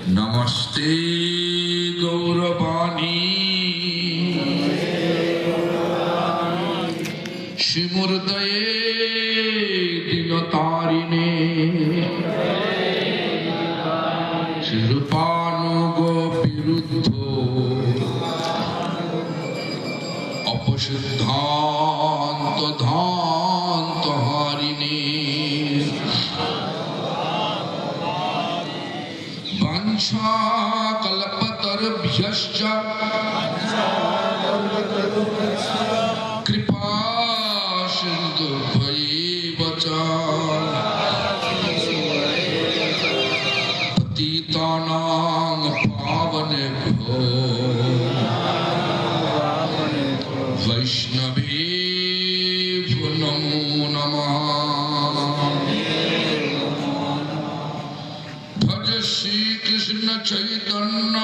नमस्ते गौरवाणी श्रीमुर्दये दिनतारिणे श्रीरूपानुगोपिरुद्ध अपसिद्धान्त धान्त हारिणे कल्पतरुभ्यश्च कृपा सिन्धुभ्यैव च पतितानां पावनेभ्यो वैष्णवेभ्यो नमो नमः। भज श्री कृष्ण चैतन्य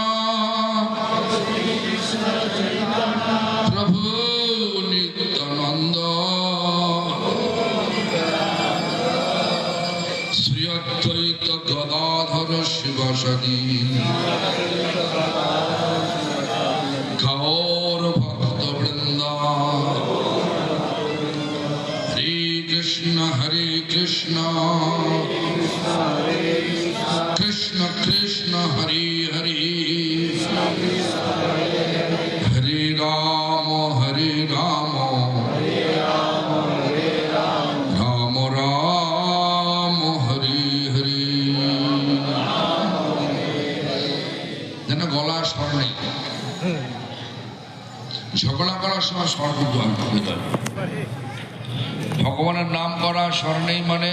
प्रभु नित्यानंद श्री अद्वैत गदाधर शिवासादि गौर भक्त वृंद। हरे कृष्ण कृष्ण कृष्ण हरे हरे हरे राम राम राम हरे हरे। যেন গলা স্বর নেই, ঝগড়া করার সময় স্বর করতে হবে। ভগবানের নাম করা স্বর নেই মানে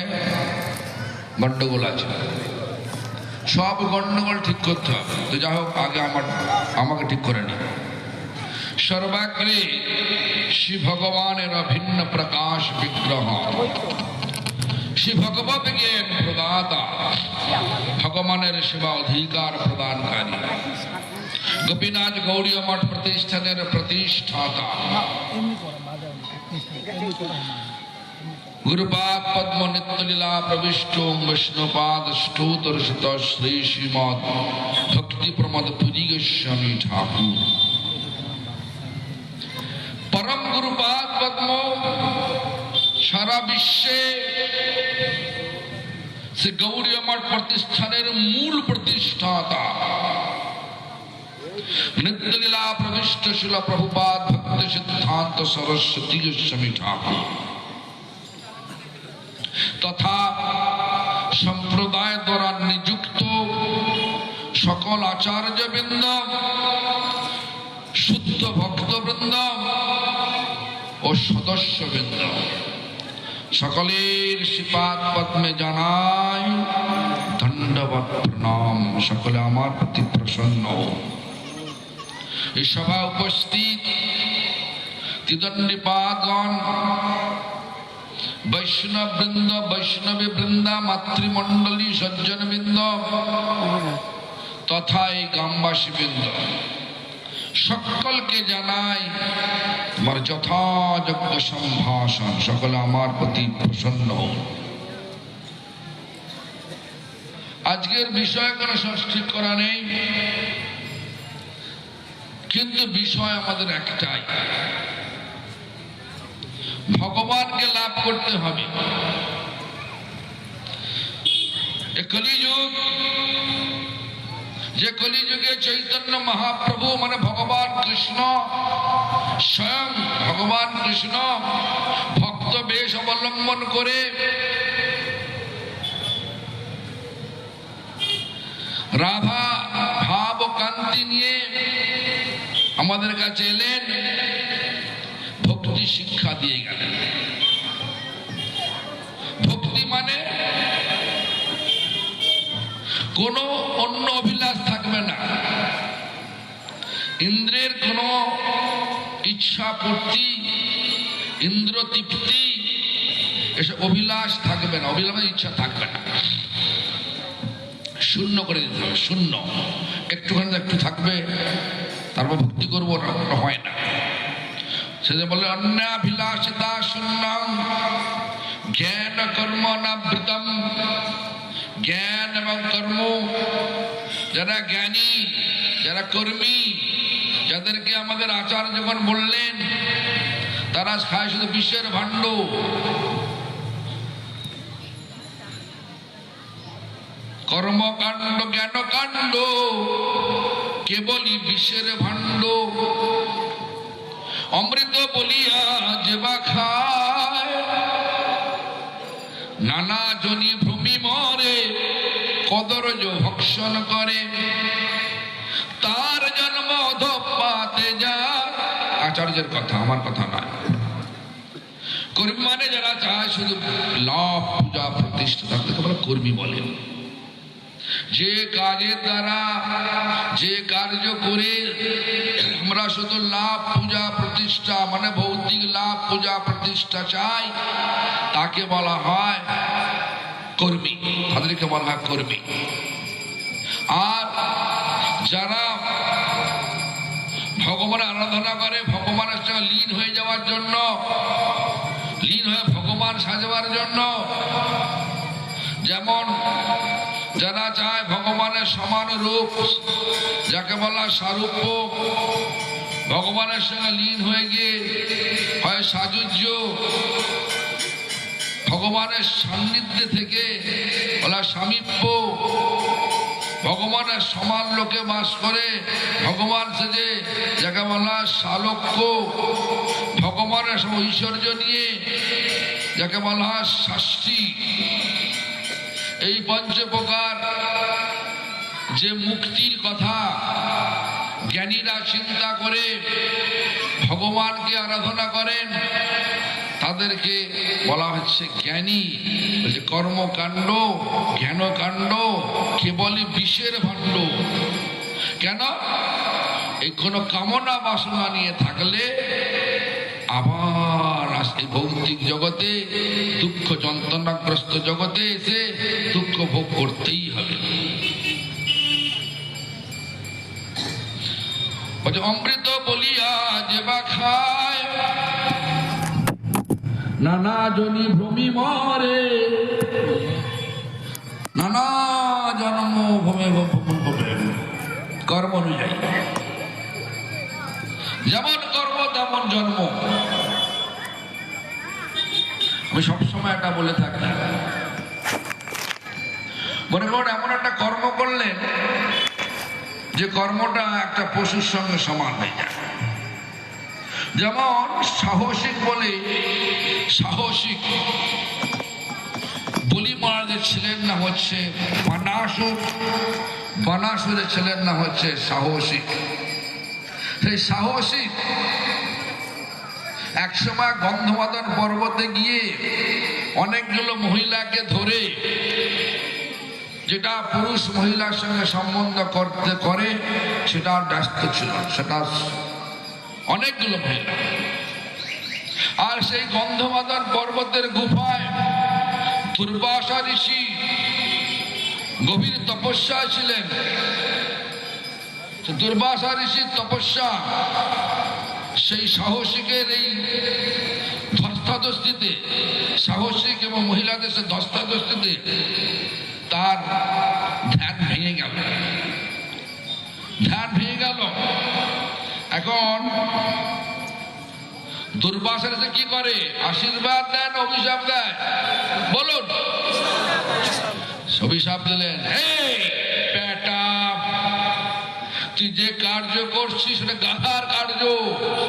গন্ডগোল আছে। সব গন্ডগোল ঠিক করতে হবে। তো যাই হোক, আগে আমাকে ঠিক করে নি। সর্বাগ্রে শ্রী ভগবানের অভিন্ন প্রকাশ বিগ্রহ শ্রী ভগবত জ্ঞান প্রদাতা, ভগবানের সেবা অধিকার প্রদানকারী, গোপীনাথ গৌড়ীয় মঠ প্রতিষ্ঠানের প্রতিষ্ঠাতা, गुरुपाद पद्म नित्य लीला प्रविष्टो वैष्णवपाद स्तोत्रसित श्री श्रीमद भक्ति प्रमद पुरी गोस्वामी ठाकुर। परम गुरुपाद पद्म सारा विश्वे से गौड़ीय मठ प्रतिष्ठानेर मूल प्रतिष्ठाता, नित्य लीला प्रविष्ट शिल प्रभुपाद भक्त सिद्धांत सरस्वती गोस्वामी ठाकुर तथा संप्रदाय द्वारा नियुक्त सकल आचार्य वृंद, शुद्ध भक्त वृंद और सदस्य वृंद सकलेर श्रीपाद पद्मे जानाई दंडवत प्रणाम। सकले आमार प्रति प्रसन्न। इस सभा उपस्थित त्रिदंडीपादगण, वैष्णव वृंद, वैष्णवी वृंदा, मातृमंडली, सज्जन वृंद तथा ग्रामवासी वृंद सकल के जानाई तुम्हार यथायोग्य सम्भाषण। सकल आमार प्रति प्रसन्न। आजकेर विषय कोनो ठीक करा नेই, किन्तु विषय आमादेर एकटाई, भगवान के लाभ करते হবে। कलिजुग, যে কলিযুগে চৈতন্য মহাপ্রভু মানে ভগবান কৃষ্ণ, স্বয়ং ভগবান কৃষ্ণ ভক্ত বেশ অবলম্বন করে রাধা ভাব ও কান্তি নিয়ে আমাদের কাছে এলেন, ভক্তি শিক্ষা দিয়ে গেলেন। ভক্তি মানে কোনো অন্য অভিলাষ থাকবে না, ইন্দ্রের কোনো ইচ্ছা পূর্তি, ইন্দ্র তৃপ্তি, এসব অভিলাষ থাকবে না। অভিলাষ ইচ্ছা থাকবে না, শূন্য করে দিতে হবে। শূন্য, একটুখানি একটু থাকবে, তারপর ভক্তি করবো, হয় না। সেটা বলে অন্যাভিলাষিতা শূন্য জ্ঞান কর্ম নাবৃতম, জ্ঞান এবং কর্ম, যারা জ্ঞানী, যারা কর্মী, যাদেরকে আমাদের আচার্য যখন বললেন তারা খায় শুধু বিশ্বের ভাণ্ড। কর্মকাণ্ড জ্ঞানকাণ্ড কেবলই বিশ্বের ভাণ্ড। অমৃত বলিয়া যেবা খায়, নানা জনি ভূমি মরে, কদরজ ভক্ষণ করে, তার জন্ম ধপাতে যায়। আচার্যের কথা, আমার কথা নয়। কর্মী মানে যারা চায় শুধু লাভ, পূজা, প্রতিষ্ঠা, তাদেরকে বলে কর্মী বলেন। যে কাজের দ্বারা, যে কার্য করে আমরা শুধু লাভ, পূজা, প্রতিষ্ঠা মানে ভৌতিক লাভ, পূজা, প্রতিষ্ঠা চাই, তাকে বলা হয় কর্মী, তাদেরকে বলা হয় কর্মী। আর যারা ভগবানের আরাধনা করে, ভগবানের সঙ্গে লীন হয়ে যাওয়ার জন্য, লীন হয়ে ভগবান সাজবার জন্য, যেমন যারা চায় ভগবানের সমান রূপ, যাকে বলা সারূপ্য, ভগবানের সঙ্গে লীন হয়ে গিয়ে হয় সাযুজ্য, ভগবানের সান্নিধ্যে থেকে বলা সামীপ্য, ভগবানের সমান লোকে বাস করে ভগবান সেজে, যাকে বলা সালোক্য, ভগবানের ঐশ্বর্য নিয়ে যাকে বলা শাস্তি। এই পঞ্চপ্রকার যে মুক্তির কথা জ্ঞানীরা চিন্তা করে ভগবানকে আরাধনা করেন, তাদেরকে বলা হচ্ছে জ্ঞানী। বলছে কর্মকাণ্ড জ্ঞানকাণ্ড কেবলই বিষের ভাণ্ড। কেন? এই কোনো কামনা বাসনা নিয়ে থাকলে আবার আসে ভৌতিক জগতে, দুঃখ যন্ত্রণাগ্রস্ত জগতে এসে দুঃখ ভোগ করতেই হবে। অমৃত বলিয়া যেবা খায়, নানা জনি ভূমি মরে, নানা জন্ম ভূমে কর্ম অনুযায়ী, যেমন কর্ম তেমন জন্ম। আমি সবসময় এটা বলে থাকি, মনে করুন এমন একটা কর্ম করলেন যে কর্মটা একটা পশুর সঙ্গে সমান হয়ে যায়। যেমন সাহসিক বলে, সাহসিক বলি মহারাজের ছেলের নাম হচ্ছে বানাসুর, বানাসুরের ছেলের নাম হচ্ছে সাহসিক। সেই সাহসিক একসময় গন্ধমাদন পর্বতে গিয়ে অনেকগুলো মহিলাকে ধরে, যেটা পুরুষ মহিলার সঙ্গে সম্বন্ধ করতে করে সেটা ব্যস্ত ছিল, সেটা অনেকগুলো মহিলা। আর সেই গন্ধমাদন পর্বতের গুফায় দুর্বাসা ঋষি গভীর তপস্যায় ছিলেন। দুর্বাসা ঋষির তপস্যা সেই সাহসিকের এই ধস্তাধস্তিতে, সাহসিক এবং মহিলাদের সে ধস্তাধস্তিতে তার ধ্যান ভেঙে গেল, ধ্যান ভেঙে গেল। এখন দুর্বাসা ঋষি কি করে? আশীর্বাদ দেন, অভিশাপ দেয়? বলুন। অভিশাপ দিলেন, এই বেটা, তুই যে কার্য করছিস সেটা গাধার কার্য,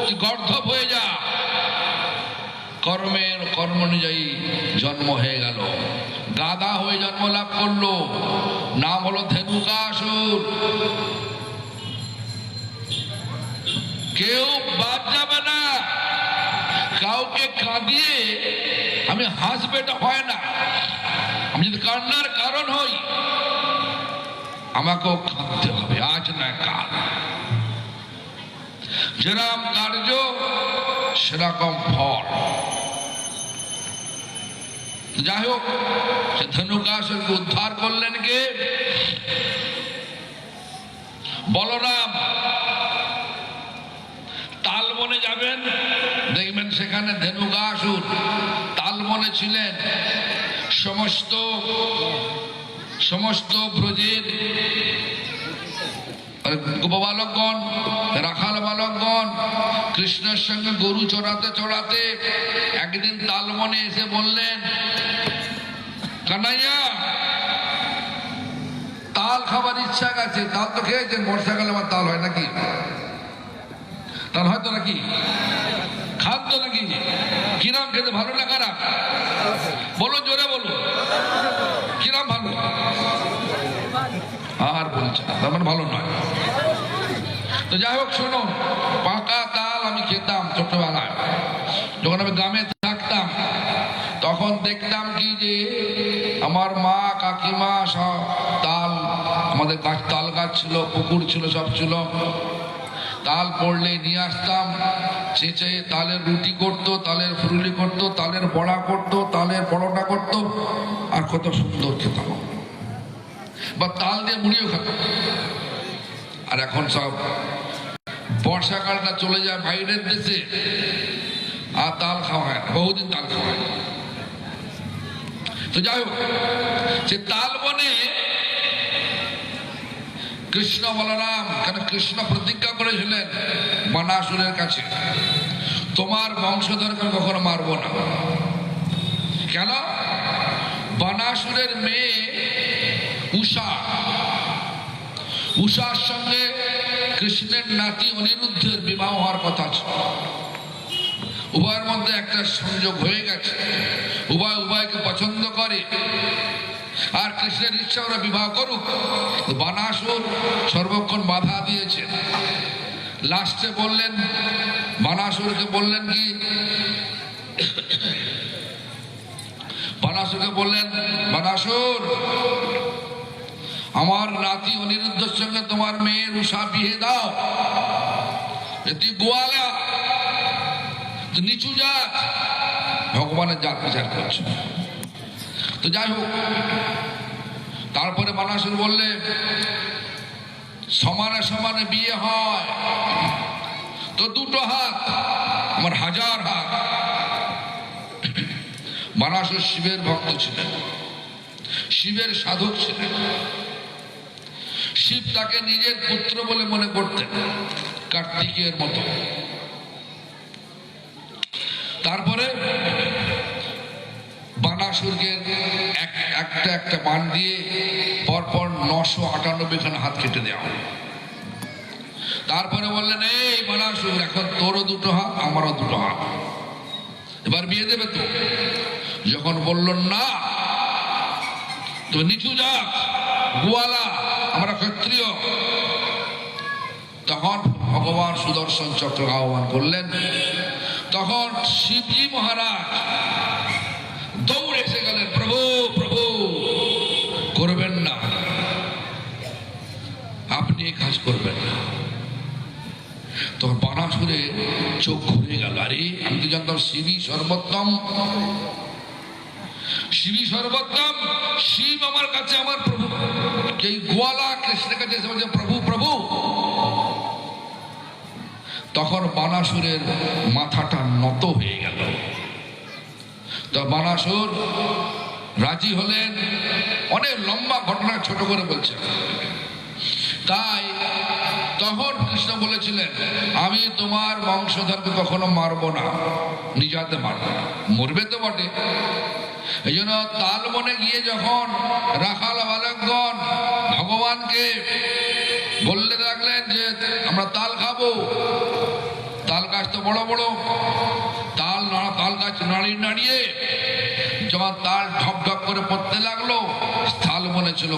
তুই গর্ধব হয়ে যা। কর্মের কর্ম অনুযায়ী জন্ম হয়ে গেল, গাধা হয়ে জন্ম লাভ করলো, নাম হলো ধেনুকাসুর। কেউ বাদ যাবে না, কাউকে কাঁদিয়ে আমি হাসবে এটা হয় না। আমি যদি কান্নার কারণ হই, আমাকেও কাঁদতে হবে, আজ না কাল। যেরকম কার্য সেরকম ফল। যাই হোক, সে ধনুকাসুরকে উদ্ধার করলেন কে? বলরাম। তালবনে যাবেন, দেখবেন সেখানে ধেনুকাসুর বনে ছিলেন সমস্ত সমস্ত ব্রজের গোপবালকগণ, রাখাল বালকগণ কৃষ্ণের সঙ্গে গরু চড়াতে চড়াতে একদিন তালবনে এসে বললেন, কানাইয়া তাল খাবার ইচ্ছা গেছে। তাল তো খেয়েছেন, বর্ষাকালে আমার তাল হয় নাকি? তাল হয়তো নাকি? খান তো নাকি? কিরাম খেতে, ভালো না খারাপ? বলো, জোরে বলো, কিরাম ভালো? আর বলছে না, তার মানে ভালো নয়। তো যাই হোক, শোনো, পাকা তাল আমি খেতাম ছোটবেলায়। যখন আমি গ্রামে থাকতাম তখন দেখতাম কি যে আমার মা কাকিমা সব তাল, আমাদের গাছ, তাল গাছ ছিল, পুকুর ছিল, সব ছিল। তাল পড়লে নিয়ে আসতাম, চেঁচে তালের রুটি করতো, তালের ফুরুলি করতো, তালের বড়া করতো, তালের পরোটা করতো, আর কত সুন্দর খেতাম। বা তাল দিয়ে মুড়িও খেতাম। আর এখন সব বর্ষাকালটা চলে যায় বাইরের দেশে, আর তাল খাওয়া হয় না, বহুদিন তাল খাওয়া হয়। তো যাই হোক, সে তাল বনে কৃষ্ণ বলরাম, কেন কৃষ্ণ প্রতিজ্ঞা করেছিলেন বানাসুরের কাছে, তোমার বংশধরকে কখনো মারবো না। কেন? বানাসুরের মেয়ে উষা, উষার সঙ্গে কৃষ্ণের নাতি অনিরুদ্ধের বিবাহ হওয়ার কথা ছিল। উভয়ের মধ্যে একটা সংযোগ হয়ে গেছে, উভয় উভয়কে পছন্দ করে, আর কৃষ্ণের ইচ্ছা ওরা বিবাহ করুক। বানাসুর সর্বক্ষণ বাধা দিয়েছে। লাস্টে বললেন, বানাসুরকে বললেন কি, বানাসুরকে বললেন, বানাসুর, আমার নাতি অনিরুদ্ধের সঙ্গে তোমার মেয়ের উষা বিয়ে দাও। তুই গোয়ালা, তুই নিচু জাত, ভগবানের জাত বিচার করছে। তো যাই হোক, তারপরে বানাসুর বললে, সমানে সমানে বিয়ে হয় তো দুটো হাত, আমার 1000 হাত। বানাসুর শিবের ভক্ত ছিলেন, শিবের সাধক ছিলেন। শিব তাকে নিজের পুত্র বলে মনে করতেন, কার্তিকের মতো। তারপরে বানাসুরকে একটা একটা বান দিয়ে পরপর 998 খানা হাত কেটে দেওয়া। তারপরে বললেন, এই বানাসুর, এখন তোরও দুটো হাত, আমারও দুটো হাত, এবার বিয়ে দেবে তো? যখন বললেন না, তো নিচু জাত, গোয়ালা, আমরা ক্ষত্রিয়, তখন ভগবান সুদর্শন চক্র আহ্বান করলেন। তখন শিবজি মহারাজ দৌড়ে এসে গেলেন, প্রভু প্রভু, করবেন না, আপনি এই কাজ করবেন না। তখন বানাসুরে চোখ ঘুরে গেল, আরে আমি তো জানতাম শিবই সর্বোত্তম, শিবই সর্বোত্তম, শিব আমার কাছে আমার প্রভু। এই গোয়ালা কৃষ্ণের কাছে এসে বলছে প্রভু প্রভু। তখন বানাসুরের মাথাটা নত হয়ে গেল। তো বানাসুর রাজি হলেন। অনেক লম্বা ঘটনা ছোট করে বলছে। তাই তখন কৃষ্ণ বলেছিলেন, আমি তোমার বংশধরকে কখনো মারবো না, নিজ হাতে মারবো না। মরবে তো বটে। এই জন্য তাল বনে গিয়ে যখন রাখাল বালকগণ ভগবানকে বললে রাখলেন যে আমরা তাল খাবো, তাল গাছ তো বড় বড়, তাল গাছ নাড়িয়ে নাড়িয়ে যখন তাল ঢপ ঢপ করে পড়তে লাগলো, তাল বনে ছিল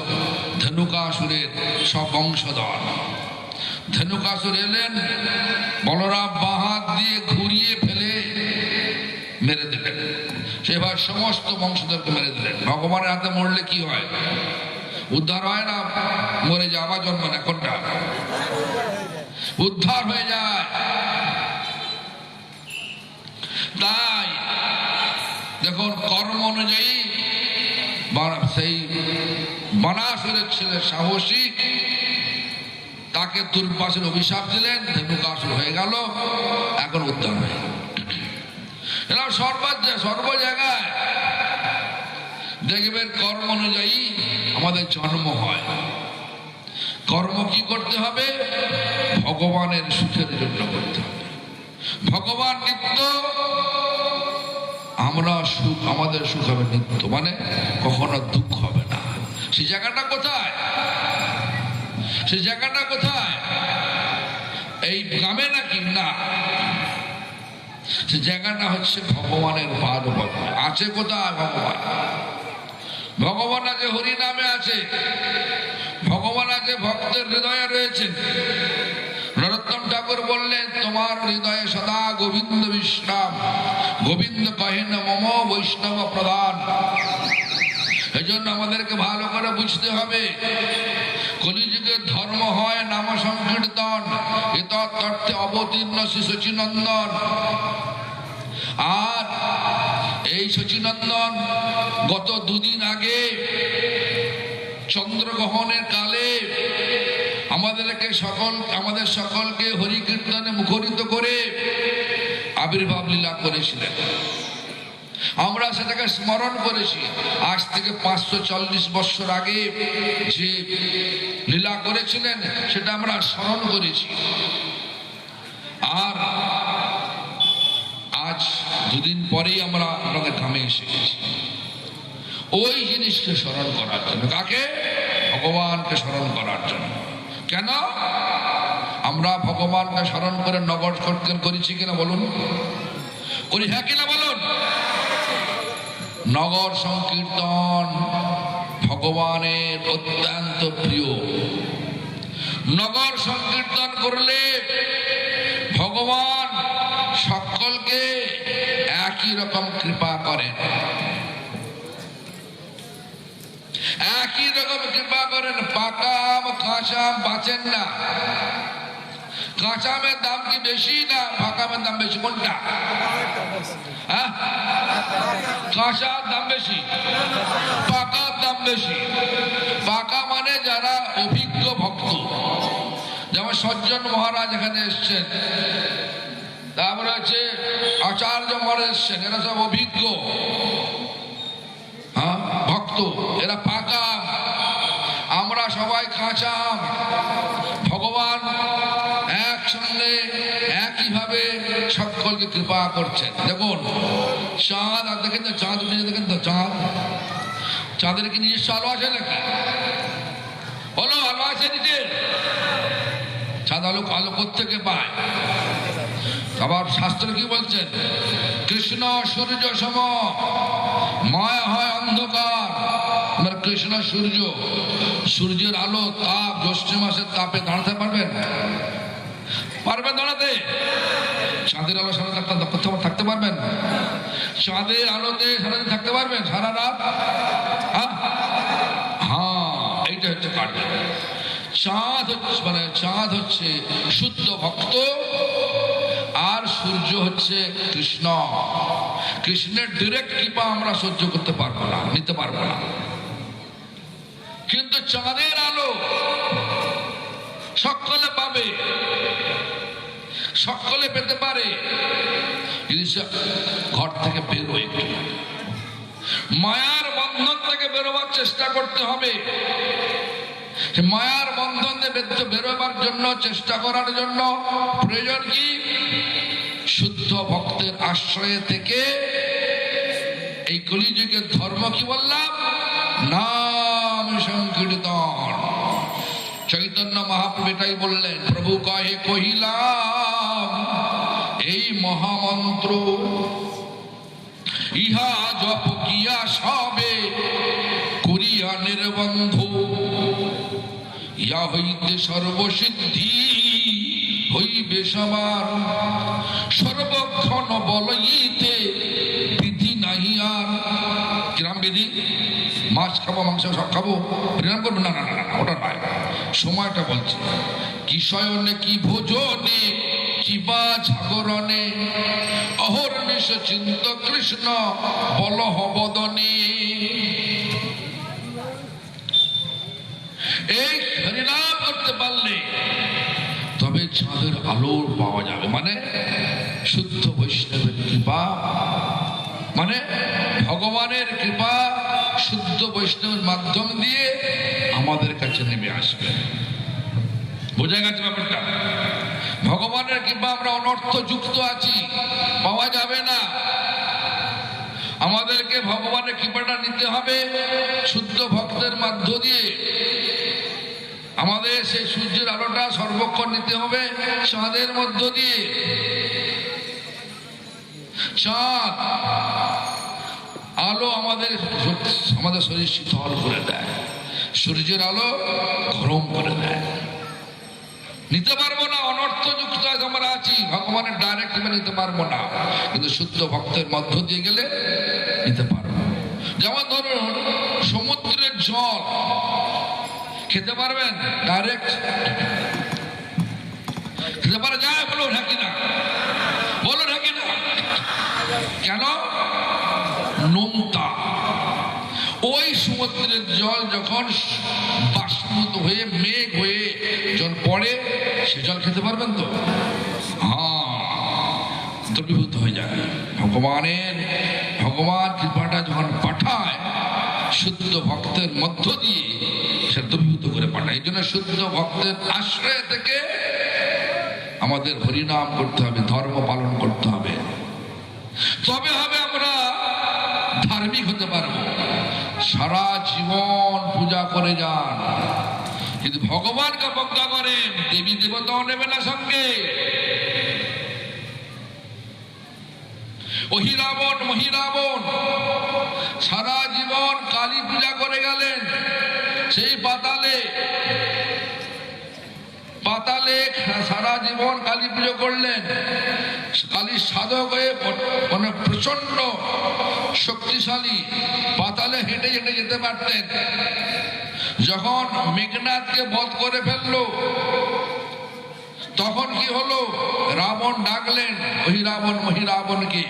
ধনুকাসুরের সব বংশধর। ধনুকাসুর এলেন, বলরাম বাঁ হাত দিয়ে ঘুরিয়ে ফেলে মেরে দিলেন। সেবার সমস্ত বংশধরকে মেরে দিলেন। ভগবানের হাতে মরলে কি হয়? উদ্ধার হয় না, মরে যায়, আবার জন্ম না, কোনটা? উদ্ধার হয়ে যায়। তাই দেখুন, কর্ম অনুযায়ী সেই বানাসুরের ছেলে সাহসী, তাকে দুর্বাসের অভিশাপ দিলেন, ধনুকাসুর হয়ে গেল, এখন উদ্ধার হয়ে গেল। সর্ব জায়গায় দেখবেন কর্ম অনুযায়ী আমাদের জন্ম হয়। কর্ম কি করতে হবে? ভগবানের সুখের জন্য করতে হবে। ভগবান নিত্য, আমরা সুখ, আমাদের সুখ হবে নিত্য, মানে কখনো দুঃখ হবে না। সেই জায়গাটা কোথায়? সেই জায়গাটা কোথায়? এই গ্রামে নাকি? না, সে জায়গাটা হচ্ছে ভগবানের পাদ পদ্মে। আছে কোথায় ভগবান? ভগবান আছে হরি নামে আছে, ভগবান আছে ভক্তের হৃদয়ে রয়েছেন। নরোত্তম ঠাকুর বললেন, তোমার হৃদয়ে সদা গোবিন্দ বিশ্রাম, গোবিন্দ কহেন মম বৈষ্ণব প্রধান। এই জন্য আমাদেরকে ভালো করে বুঝতে হবে, কলিযুগের ধর্ম হয় নাম সংকীর্তন, এতত্ত্বে অবতীর্ণ শ্রী শচীনন্দন। আর এই শচীনন্দন গত দুদিন আগে চন্দ্রগ্রহণের কালে আমাদের সকলকে হরি কীর্তনে মুখরিত করে আবির্ভাব লীলা করেছিলেন। আমরা সেটাকে স্মরণ করেছি। আজ থেকে 540 বছর আগে যে লীলা করেছিলেন সেটা আমরা স্মরণ করেছি। আর আজ দুদিন পরেই আমরা আপনাদের গ্রামে এসে গেছি ওই জিনিসকে স্মরণ করার জন্য। কাকে? ভগবানকে স্মরণ করার জন্য। কেন? আমরা ভগবানকে স্মরণ করে নগর কীর্তন করেছি কিনা বলুন? করি হ্যাঁ কিনা বলুন? নগর সংকীর্তন ভগবানের অত্যন্ত প্রিয়। নগর সংকীর্তন করলে ভগবান সকলকে একই রকম কৃপা করেন, একই রকম কৃপা করেন। পাকা আম কাঁচা আম বাঁচেন না। কাঁচা আমের দাম কি বেশি না পাকা আমের দাম বেশি? কোনটা? হ্যাঁ, কাঁচার দাম বেশি, পাকার দাম বেশি। পাকা মানে যারা অভিজ্ঞ ভক্ত, যেমন সজ্জন মহারাজ এখানে এসছেন, তারপরে হচ্ছে আচার্য মহারাজ এসছেন, এরা সব অভিজ্ঞ ভক্ত, এরা পাকা। আমরা সবাই কাঁচা আম। ভগবান একসঙ্গে একইভাবে সকলকে কৃপা করছেন। দেখুন চাঁদ, আর দেখেন তো চাঁদ উঠে, দেখেন তো চাঁদ, চাঁদের কি নিজস্ব আলো আছে নাকি? বলো, আলো আছে নিজের? চাঁদ আলো আলো কোত্থেকে পায়? আবার শাস্ত্র কি বলছেন? কৃষ্ণ সূর্য সম, মায়া হয় অন্ধকার। কৃষ্ণ সূর্য, সূর্যের আলো তাপ, জ্যৈষ্ঠ মাসের তাপে দাঁড়াতে পারবেন? পারবেন দাঁড়াতে? চাঁদের আলো সারা থাকতে পারবেন? চাঁদের আলোতে সারাদিন থাকতে পারবেন? সারা রাত? হ্যাঁ, এইটা হচ্ছে কার্য। চাঁদ হচ্ছে চাঁদ হচ্ছে শুদ্ধ ভক্ত, আর সূর্য হচ্ছে কৃষ্ণ। কৃষ্ণের ডিরেক্ট কৃপা আমরা সহ্য করতে পারবো না, নিতে পারবো না। কিন্তু চাঁদের আলো সকলে পাবে, সকলে পেতে পারে যদি ঘর থেকে বেরোয়। একটু মায়ার বন্ধন থেকে বেরোবার চেষ্টা করতে হবে। মায়ার বন্ধন থেকে বেরোবার জন্য, চেষ্টা করার জন্য প্রয়োজন কি? শুদ্ধ ভক্তের আশ্রয়ে থেকে এই কলিযুগের ধর্ম কি বললাম? নাম সংকীর্তন। চৈতন্য মহাপ্রভু এটাই বললেন, প্রভু কহে কহিলাম এই মহামন্ত্র, ইহা জপ কিয়া সবে করিয়া নির্বন্ধ, ইয়া হইতে সর্বসিদ্ধি হইবে সবার, সর্বক্ষণ বলইতে বিধি নাহি আর। কিরাম বিধি? মাছ খাবো, মাংস সব খাবো, পরিণাম করবো? না না না, ওটা নয়। সময়টা বলছে, কি শয়নে কি ভোজনে কি বা জাগরণে, অহর্নিশ চিন্ত কৃষ্ণ বলহ বদনে। এই হরিনাম করতে পারলে তবে চাঁদের আলো পাওয়া যাবে। মানে শুদ্ধ বৈষ্ণবের কৃপা, মানে ভগবানের কৃপা শুদ্ধ বৈষ্ণবের মাধ্যম দিয়ে আমাদের কাছে নেমে আসবে। বোঝা গেছে ব্যাপারটা? ভগবানের কৃপা আমরা অনর্থ যুক্ত আছি, পাওয়া যাবে না। আমাদেরকে ভগবানের কৃপাটা নিতে হবে শুদ্ধ ভক্তের মাধ্য দিয়ে। আমাদের সেই সূর্যের আলোটা সর্বক্ষণ নিতে হবে চাঁদের মধ্য দিয়ে। চাঁদ আলো আমাদের শরীর শীতল করে দেয়, সূর্যের আলো গরম করে দেয়। নিতে পারবো না, অনর্থ যুক্ত আমরা আছি, ভগবানের ডাইরেক্ট নিতে পারবো না, কিন্তু শুদ্ধ ভক্তের মধ্য দিয়ে গেলে নিতে পারবো। যেমন ধরুন সমুদ্রের জল খেতে পারবেন ডাইরেক্ট? খেতে পারা যায়? বলো হ্যাঁ কিনা, বলো হ্যাঁ কিনা। কেন? নোনতা। ওই সমুদ্রের জল যখন বাষ্পীভূত হয়ে মেঘ হয়ে জল পড়ে, সে জল খেতে পারবেন তো? হ্যাঁ, দ্রবীভূত হয়ে যায়। ভগবান কৃপাটা যখন পাঠায় শুদ্ধ ভক্তের মধ্য দিয়ে, সে দ্রবীভূত করে পাঠায়। এই জন্য শুদ্ধ ভক্তের আশ্রয় থেকে আমাদের হরিনাম করতে হবে, ধর্ম পালন করতে হবে, তবে হবে আমরা ধার্মিক হতে পারবো। সারা জীবন পূজা করে যান, কিন্তু ভগবানকে অবজ্ঞা করেন, দেবী দেবতাও নেবে না সঙ্গে। অহিরাবণ মহিরাবণ সারা জীবন কালী পূজা করে গেলেন, সেই পাতালে সারা জীবন কালী পুজো করলেন, কালীর সাধক হয়ে মানে প্রচন্ড শক্তিশালী, পাতালে হেঁটে হেঁটে যেতে পারতেন। যখন মেঘনাথকে বধ করে ফেললো, তখন কি হলো? রাবণ ডাকলেন অহিরাবণ মহিরাবণকে,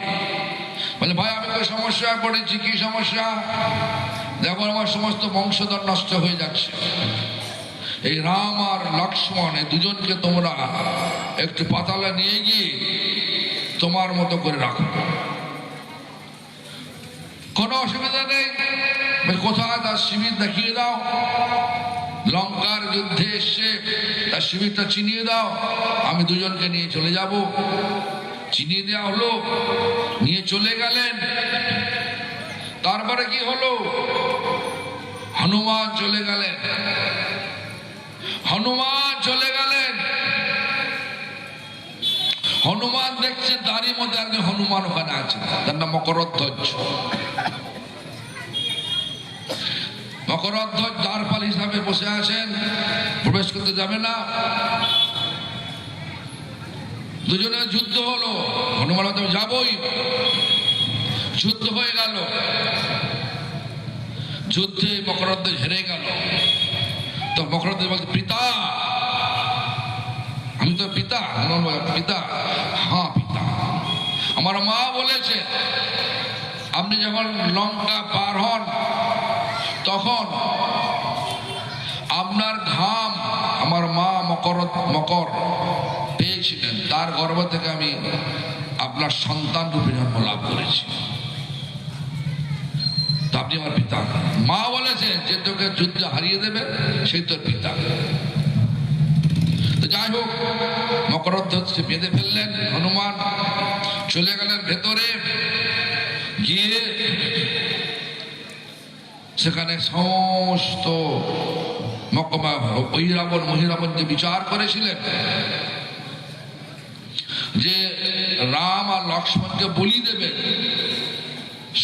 বলে ভাই আমি তো সমস্যায় পড়েছি। কি সমস্যা? দেখো আমার সমস্ত বংশধর নষ্ট হয়ে যাচ্ছে, এই রাম আর লক্ষ্মণ এই দুজনকে তোমরা একটু পাতালে নিয়ে গিয়ে তোমার মতো করে রাখো, কোনো অসুবিধা নেই। কোথায় তার শিবির দেখিয়ে দাও, লঙ্কার যুদ্ধে এসে তার শিবিরটা চিনিয়ে দাও, আমি দুজনকে নিয়ে চলে যাব। চিনিয়ে দেওয়া হলো, নিয়ে চলে গেলেন। তারপরে কি হলো? হনুমান চলে গেলেন। হনুমান দেখছে দাঁড়ির মধ্যে একজন হনুমান ওখানে আছে, তার নাম মকরধ্বজ। মকরধ্বজ দ্বারপাল হিসাবে বসে আছেন, প্রবেশ করতে যাবে না। দুজনের যুদ্ধ হলো, হনুমান তো যাবই। যুদ্ধ হয়ে গেল, যুদ্ধে মকরধ্বজ হেরে গেল। তো মকরধ্বজ বলছে পিতা, আমি তো পিতা। পিতা? হ্যাঁ পিতা। আমার মা বলেছে আপনি যখন লঙ্কা পার হন তখন আপনার ঘাম আমার মা মকর পেয়েছিলেন, তার গর্ভ থেকে আমি আপনার সন্তান রূপে জন্ম লাভ করেছি, তো আপনি আমার পিতা। মা বলেছে যে তোকে যুদ্ধে হারিয়ে দেবে সেই তোর পিতা। তো যাই হোক, মকরধ্বজকে বেঁধে ফেললেন হনুমান, চলে গেলেন ভেতরে। গিয়ে সেখানে সমস্ত অহিরাবণ মহিরাবণ যে বিচার করেছিলেন যে রাম আর লক্ষ্মণকে বলি দেবে,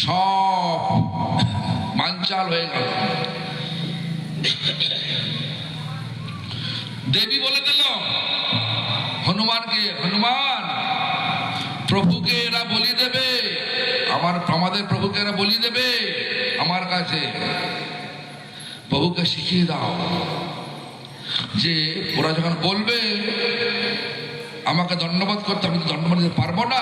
সব মানচাল হয়ে গেল। দেবী বলে দিল হনুমানকে, হনুমান প্রভুকে এরা বলি দেবে, আমাদের প্রভুকে এরা বলি দেবে আমার কাছে, প্রভুকে শিখিয়ে দাও যে ওরা যখন বলবে আমাকে দণ্ডবোধ করতে, আমি তো দণ্ডবোধ দিতে পারবো না।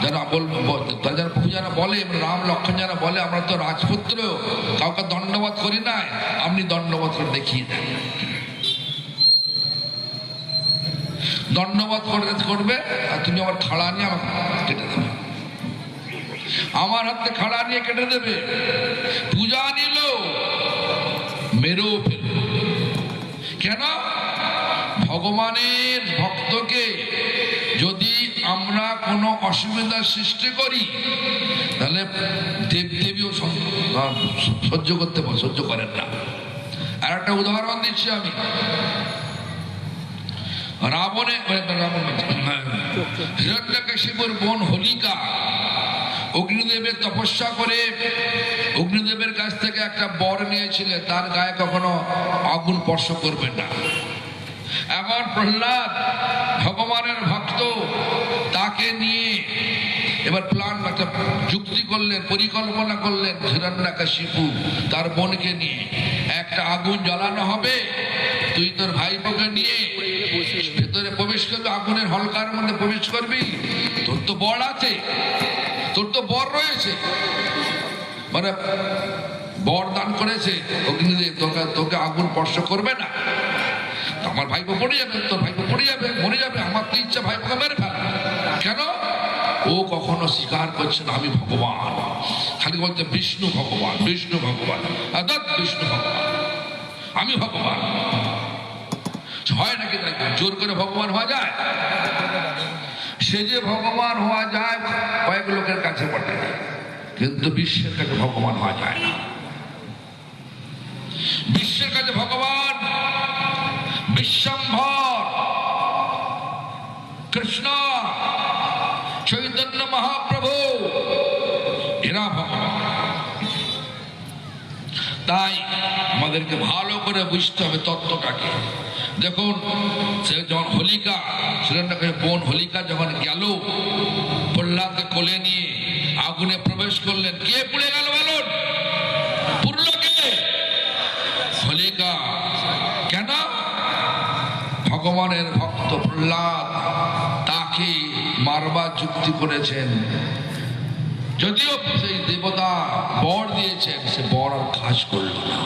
যারা প্রভু যারা বলে, রাম লক্ষ্মণ যারা বলে আমরা তো রাজপুত্র, কাউকে দণ্ডবোধ করি না, আপনি দণ্ডবোধ করে দেখিয়ে দেন। দণ্ডবোধ করবে আর তুমি আমার খাড়া নিয়ে আমাকে কেটে দেবে। আমার হাতে খাড়া নিয়ে কেটে দেবে। পূজা নিল, মেরেও ফেলল। কেন? ভগবানের ভক্তকে যদি আমরা কোনো অসুবিধার সৃষ্টি করি তাহলে দেবদেবীও সহ্য করেন না। আর একটা উদাহরণ দিচ্ছি আমি। হিরণ্যকশিপুর বোন হোলিকা অগ্নিদেবের তপস্যা করে অগ্নিদেবের কাছ থেকে একটা বর নিয়েছিলেন, তার গায়ে কখনো আগুন স্পর্শ করবেন না। এখন প্রহ্লাদ ভগবানের ভক্ত, তাকে নিয়ে এবার প্ল্যান একটা যুক্তি করলেন, পরিকল্পনা করলেন। হিরণ্যকশিপু তার বোনকে নিয়ে একটা আগুন জ্বালানো হবে, তুই তোর ভাইপোকে নিয়ে ভেতরে প্রবেশ করবি, আগুনের হলকার মধ্যে প্রবেশ করবি। তোর তো বর আছে, তোর তো বর রয়েছে, মানে বর দান করেছে অগ্নিদেব, তোকে আগুন স্পর্শ করবে না। আমার ভাইপো পড়ে যাবে, তোর ভাইপো পড়ে যাবে, মরে যাবে। আমার তো ইচ্ছা ভাইপোকে মেরে ফেলা। কেন? ও কখনো স্বীকার করছে না আমি ভগবান, খালি বলছে বিষ্ণু ভগবান, বিষ্ণু ভগবান, বিষ্ণু ভগবান, আমি ভগবান। হয় নাকি? তাই জোর করে ভগবান হওয়া যায়? সে যে ভগবান হওয়া যায় কয়েক লোকের কাছে বটে, কিন্তু বিশ্বের কাছে ভগবান হওয়া যায় না। বিশ্বের কাছে ভগবান বিশ্বম্ভর, কৃষ্ণ, চৈতন্য মহাপ্রভু, এরা ভগবান। তাই আমাদেরকে ভালো করে বুঝতে হবে তত্ত্বটাকে। দেখুন, সে যখন হোলিকা, হিরণ্যকশিপুর বোন হোলিকা যখন গেল প্রহ্লাদকে কোলে নিয়ে আগুনে প্রবেশ করলেন, কে পুড়ে গেল বলুন? পুরল কে? হোলিকা। কেন? ভগবানের ভক্ত প্রহ্লাদ তাকে মারবার যুক্তি করেছেন। যদিও সেই দেবতা বর দিয়েছেন, সে বর আর কাজ করল না।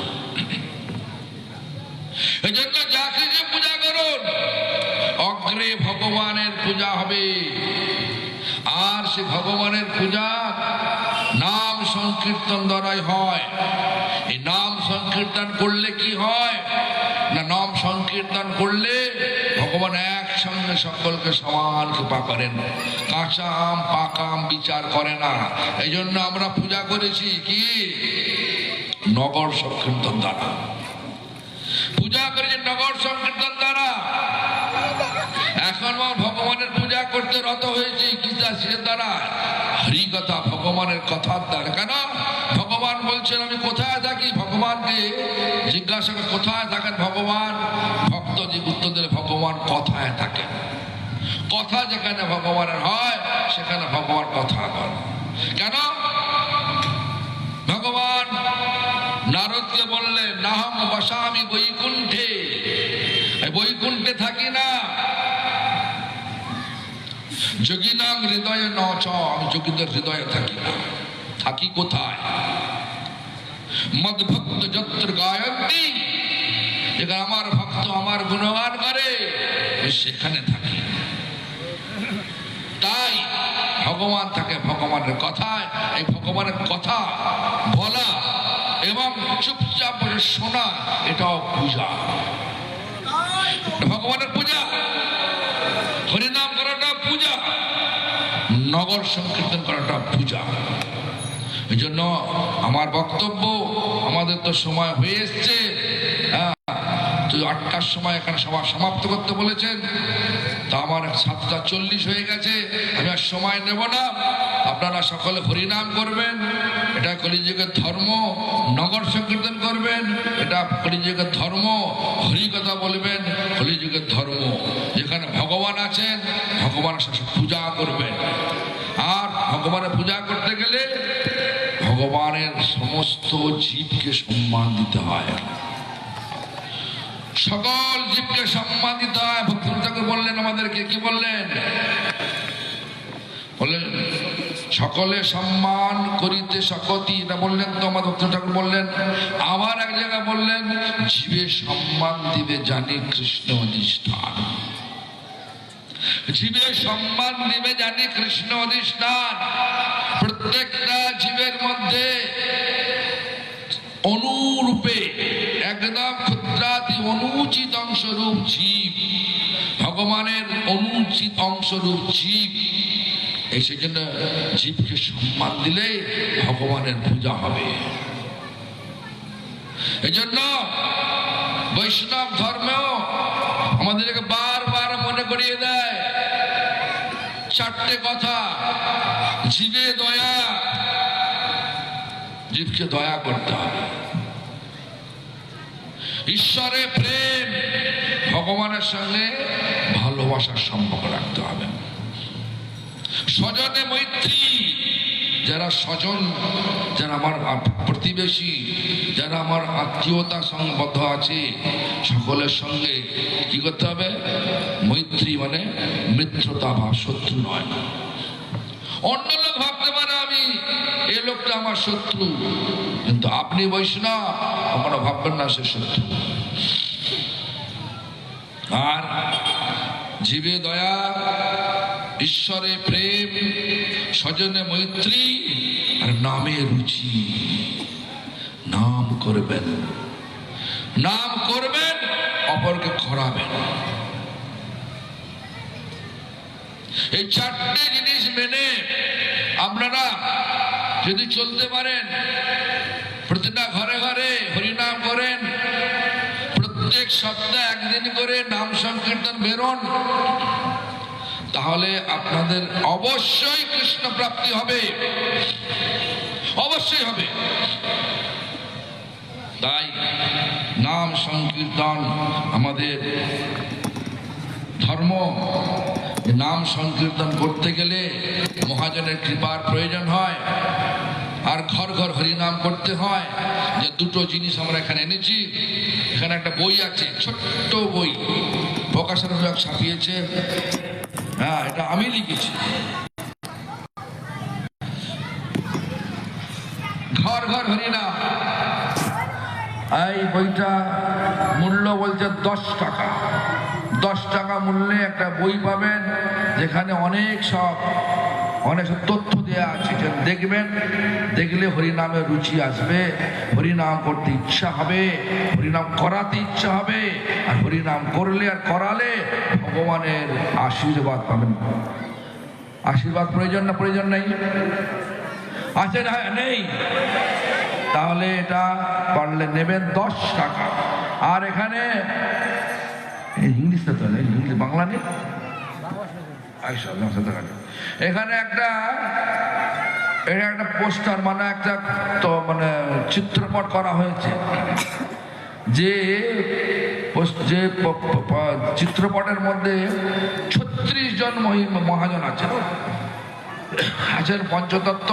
এই জন্য যাকে যে পূজা করুন, অগ্রে ভগবানের পূজা হবে। আর সে ভগবানের পূজা নাম সংকীর্তন দ্বারাই হয়। এই নাম সংকীর্তন করলে কি হয় না, নাম সংকীর্তন করলে ভগবান একসঙ্গে সকলকে সমান কৃপা করেন। কাঁচা আম পাকা আম বিচার করে না। এই জন্য আমরা পূজা করেছি কি? নগর সংকীর্তন দ্বারা পূজা করেছি, নগর সংকীর্তন দ্বারা। এখন ভগবানের পূজা করতে রত হয়েছি কিসের দ্বারা? হরিকথা, ভগবানের কথার দ্বারা। কেন? ভগবান বলছেন আমি কোথায় থাকি? ভগবানকে জিজ্ঞাসা করে কোথায় থাকেন ভগবান? ভক্ত যে উত্তর দিলে ভগবান কথায় থাকেন। কথা যেখানে ভগবানের হয় সেখানে ভগবান কথা বলেন। কেন? ভগবান নারদকে বললেন নাহম বসামি বৈকুণ্ঠে, বৈকুণ্ঠে থাকি না। যোগিনাং হৃদয়ে নচ, আমি যোগীদের হৃদয়ে থাকি না। থাকি কোথায়? মদ্ভক্ত যত্র গায়ন্তি, যেখানে আমার ভক্ত আমার গুণগান করে সেখানে থাকি। তাই ভগবান থাকে ভগবানের কথায়। এই ভগবানের কথা বলা এবং চুপচাপ শোনা, এটাও পূজা। ভগবানের পূজা, হরিনাম করাটা পূজা, নগর সংকীর্তন করাটা পূজা। এই জন্য আমার বক্তব্য, আমাদের তো সময় হয়ে এসছে, হ্যাঁ, তো 8টার সময় এখানে সভা সমাপ্ত করতে বলেছেন। তা আমার 7:40 হয়ে গেছে, আমি আর সময় নেব না। আপনারা সকলে হরিনাম করবেন, এটা কলিযুগের ধর্ম। নগর সংকীর্তন করবেন, এটা কলিযুগের ধর্ম। হরিকথা বলবেন, কলিযুগের ধর্ম। যেখানে ভগবান আছেন ভগবানের সাথে পূজা করবেন। আর ভগবানের পূজা করতে গেলে ভগবানের সমস্ত জীবকে সম্মান দিতে হয়, সকল জীবকে সম্মান দিতে হয়। ভক্তি ঠাকুর বললেন আমাদেরকে, কি বললেন? বললেন সকলে সম্মান করিতে সকতি, এটা বললেন তো আমার ভক্তি ঠাকুর বললেন। আবার এক জায়গায় বললেন জীবে সম্মান দিবে জানি কৃষ্ণ অধিষ্ঠান। জীবে সম্মান দিবে জানি কৃষ্ণ অধিষ্ঠান। প্রত্যেকটা জীবের মধ্যে অনুরূপে একদম ক্ষুদ্রাতি অনুচিত অংশরূপ জীব, ভগবানের অনুচিত অংশরূপ জীব। এই সেজন্য জীবকে সম্মান দিলে ভগবানের পূজা হবে। এজন্য বৈষ্ণব ধর্মেও আমাদেরকে বারবার মনে করিয়ে দেয় চারটে কথা। জীবে দয়া, জীবকে দয়া করতে হবে। ঈশ্বরে প্রেম, ভগবানের সঙ্গে ভালোবাসার সম্পর্ক রাখতে হবে। স্বজনে মৈত্রী, যারা স্বজন, যারা আমার প্রতিবেশী, যারা আমার আত্মীয়তা সংবদ্ধ আছে, সকলের সঙ্গে কি করতে হবে? মৈত্রী মানে মিত্রতা ভাব, শত্রু নয়। অন্য লোক ভাবতে পারে আমি এ লোকটা আমার শত্রু, কিন্তু আপনি বৈষ্ণব, কখনো ভাববেন না সে শত্রু। আর জীবে দয়া, ঈশ্বরে প্রেম, স্বজনে মৈত্রী, আর নামে রুচি। নাম করবেন, নাম করবেন, অপরকে খরাবেন। এই চারটে জিনিস মেনে আপনারা যদি চলতে পারেন, প্রতিটা ঘরে ঘরে হরিনাম করেন, প্রত্যেক সপ্তাহে একদিন করে নাম সংকীর্তন বেরোন, তাহলে আপনাদের অবশ্যই কৃষ্ণ প্রাপ্তি হবে, অবশ্যই হবে। তাই নাম সংকীর্তন আমাদের ধর্ম। নাম সংকীর্তন করতে গেলে মহাজনের কৃপার প্রয়োজন হয়, আর ঘর ঘর হরিনাম করতে হয়। যে দুটো জিনিস আমরা এখানে এনেছি। এখানে একটা বই আছে, ছোট্ট বই, প্রকাশনা বিভাগ ছাপিয়েছে। হ্যাঁ, এটা আমি লিখেছি। ঘর ঘর হরিনাম, এই বইটা মূল্য বলছে 10 টাকা। 10 টাকা মূল্যে একটা বই পাবেন, যেখানে অনেক সব তথ্য দেওয়া আছে। দেখবেন, দেখলে হরিনামের রুচি আসবে, হরিনাম করতে ইচ্ছা হবে, হরিনাম করাতে ইচ্ছা হবে। আর হরিনাম করলে আর করালে ভগবানের আশীর্বাদ পাবেন। আশীর্বাদ প্রয়োজন না প্রয়োজন নেই? আছে না নেই? তাহলে এটা পারলে নেবেন 10 টাকা। আর এখানে ইংলিশে তো নেই, ইংলিশ বাংলা নেই। এখানে একটা পোস্টার মানে একটা মানে চিত্রপট করা হয়েছে, যে চিত্রপটের মধ্যে 36 জন মহাজন আছেন, পঞ্চতত্ত্ব,